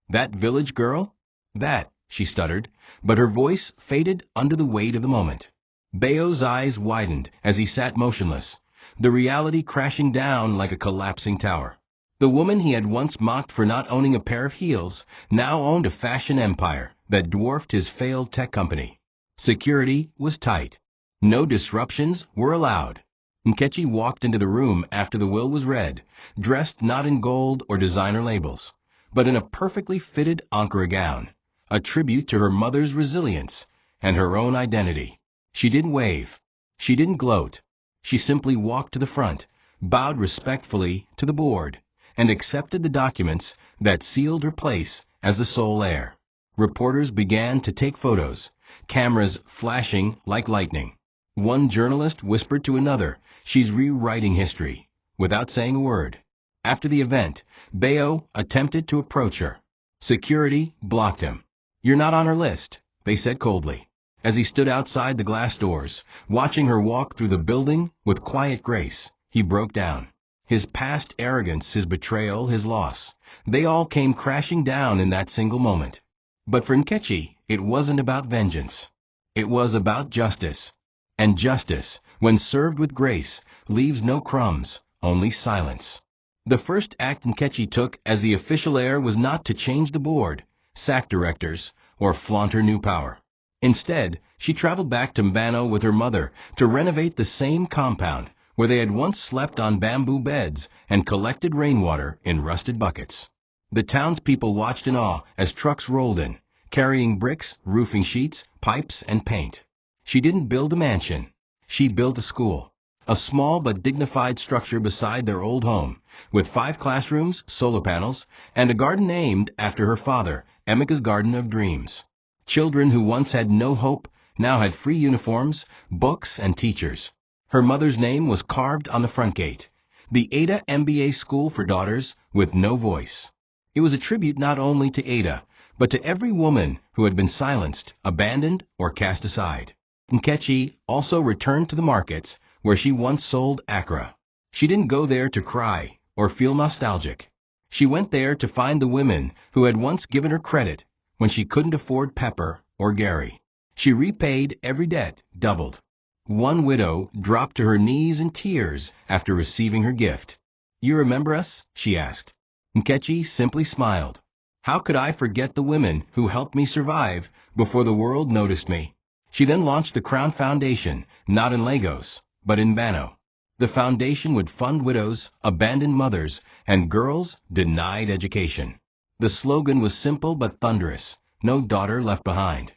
That village girl? That, she stuttered, but her voice faded under the weight of the moment. Beao's eyes widened as he sat motionless, the reality crashing down like a collapsing tower. The woman he had once mocked for not owning a pair of heels now owned a fashion empire that dwarfed his failed tech company. Security was tight. No disruptions were allowed. Nkechi walked into the room after the will was read, dressed not in gold or designer labels, but in a perfectly fitted Ankara gown, a tribute to her mother's resilience and her own identity. She didn't wave. She didn't gloat. She simply walked to the front, bowed respectfully to the board, and accepted the documents that sealed her place as the sole heir. Reporters began to take photos, cameras flashing like lightning. One journalist whispered to another, "She's rewriting history," without saying a word. After the event, Beao attempted to approach her. Security blocked him. "You're not on her list," they said coldly. As he stood outside the glass doors, watching her walk through the building with quiet grace, he broke down. His past arrogance, his betrayal, his loss, they all came crashing down in that single moment. But for Nkechi, it wasn't about vengeance. It was about justice. And justice, when served with grace, leaves no crumbs, only silence. The first act Nkechi took as the official heir was not to change the board, sack directors, or flaunt her new power. Instead, she traveled back to Mbano with her mother to renovate the same compound where they had once slept on bamboo beds and collected rainwater in rusted buckets. The townspeople watched in awe as trucks rolled in, carrying bricks, roofing sheets, pipes, and paint. She didn't build a mansion. She built a school. A small but dignified structure beside their old home, with 5 classrooms, solar panels, and a garden named after her father, Emeka's Garden of Dreams. Children who once had no hope now had free uniforms, books, and teachers. Her mother's name was carved on the front gate, the Ada MBA School for Daughters with No Voice. It was a tribute not only to Ada, but to every woman who had been silenced, abandoned, or cast aside. Nkechi also returned to the markets where she once sold Accra. She didn't go there to cry or feel nostalgic. She went there to find the women who had once given her credit when she couldn't afford Pepper or Gary. She repaid every debt, doubled. One widow dropped to her knees in tears after receiving her gift. "You remember us?" she asked. Nkechi simply smiled. "How could I forget the women who helped me survive before the world noticed me?" She then launched the Crown Foundation, not in Lagos, but in Mbano. The foundation would fund widows, abandoned mothers, and girls denied education. The slogan was simple but thunderous: no daughter left behind.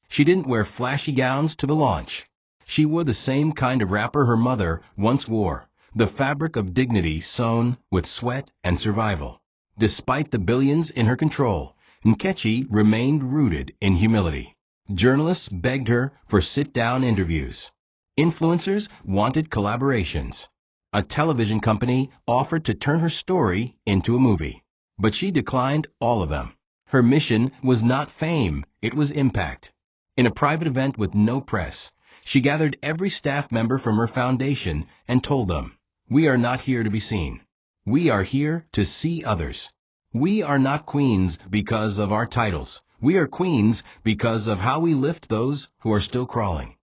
She didn't wear flashy gowns to the launch. She wore the same kind of wrapper her mother once wore, the fabric of dignity sewn with sweat and survival. Despite the billions in her control, Nkechi remained rooted in humility. Journalists begged her for sit-down interviews. Influencers wanted collaborations. A television company offered to turn her story into a movie. But she declined all of them. Her mission was not fame, it was impact. In a private event with no press, she gathered every staff member from her foundation and told them, "We are not here to be seen. We are here to see others. We are not queens because of our titles. We are queens because of how we lift those who are still crawling."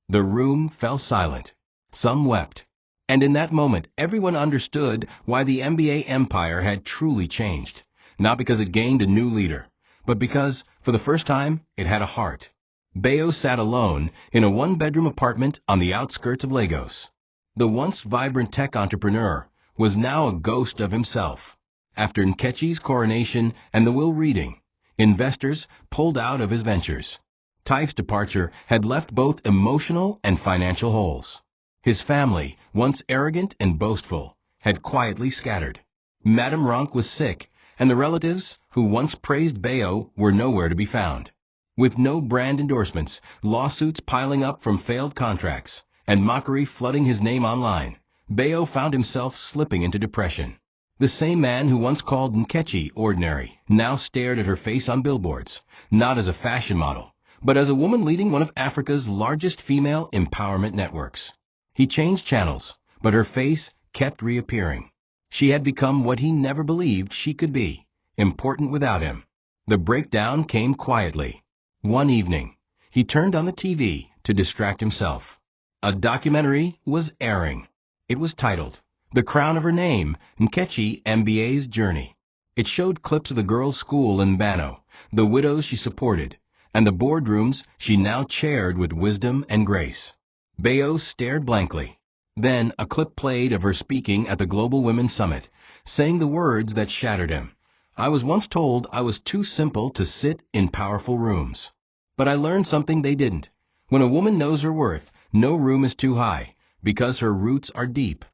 The room fell silent. Some wept. And in that moment, everyone understood why the MBA empire had truly changed. Not because it gained a new leader, but because, for the first time, it had a heart. Beao sat alone in a one-bedroom apartment on the outskirts of Lagos. The once vibrant tech entrepreneur was now a ghost of himself. After Nkechi's coronation and the will reading, investors pulled out of his ventures. Taif's departure had left both emotional and financial holes. His family, once arrogant and boastful, had quietly scattered. Madame Ronk was sick, and the relatives who once praised Beao were nowhere to be found. With no brand endorsements, lawsuits piling up from failed contracts, and mockery flooding his name online, Beao found himself slipping into depression. The same man who once called Nkechi ordinary now stared at her face on billboards, not as a fashion model, but as a woman leading one of Africa's largest female empowerment networks. He changed channels, but her face kept reappearing. She had become what he never believed she could be, important without him. The breakdown came quietly. One evening, he turned on the TV to distract himself. A documentary was airing. It was titled, "The Crown of Her Name, Nkechi MBA's Journey." It showed clips of the girls' school in Beao, the widows she supported, and the boardrooms she now chaired with wisdom and grace. Beao stared blankly. Then a clip played of her speaking at the Global Women's Summit, saying the words that shattered him. "I was once told I was too simple to sit in powerful rooms. But I learned something they didn't. When a woman knows her worth, no room is too high, because her roots are deep."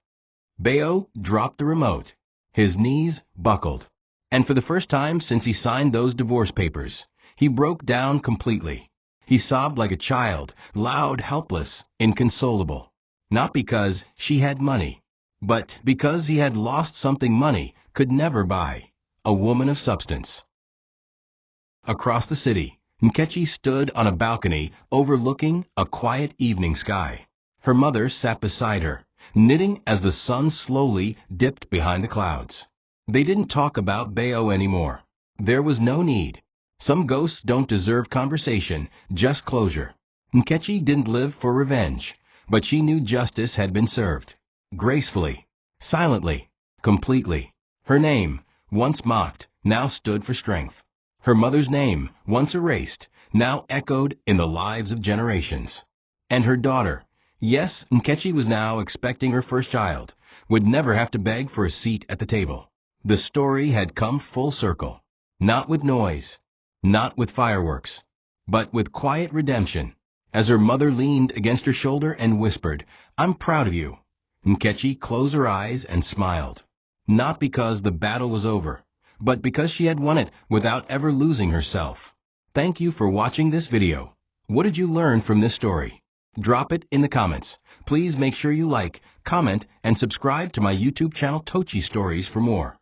Beao dropped the remote. His knees buckled. And for the first time since he signed those divorce papers, he broke down completely. He sobbed like a child, loud, helpless, inconsolable. Not because she had money, but because he had lost something money could never buy: a woman of substance. Across the city, Nkechi stood on a balcony overlooking a quiet evening sky. Her mother sat beside her, knitting as the sun slowly dipped behind the clouds. They didn't talk about Beao anymore. There was no need. Some ghosts don't deserve conversation, just closure. Nkechi didn't live for revenge, but she knew justice had been served. Gracefully, silently, completely. Her name, once mocked, now stood for strength. Her mother's name, once erased, now echoed in the lives of generations. And her daughter, yes, Nkechi was now expecting her first child, would never have to beg for a seat at the table. The story had come full circle. Not with noise, not with fireworks, but with quiet redemption. As her mother leaned against her shoulder and whispered, "I'm proud of you," Nkechi closed her eyes and smiled. Not because the battle was over, but because she had won it without ever losing herself. Thank you for watching this video. What did you learn from this story? Drop it in the comments. Please make sure you like, comment, and subscribe to my YouTube channel TOCHI Stories for more.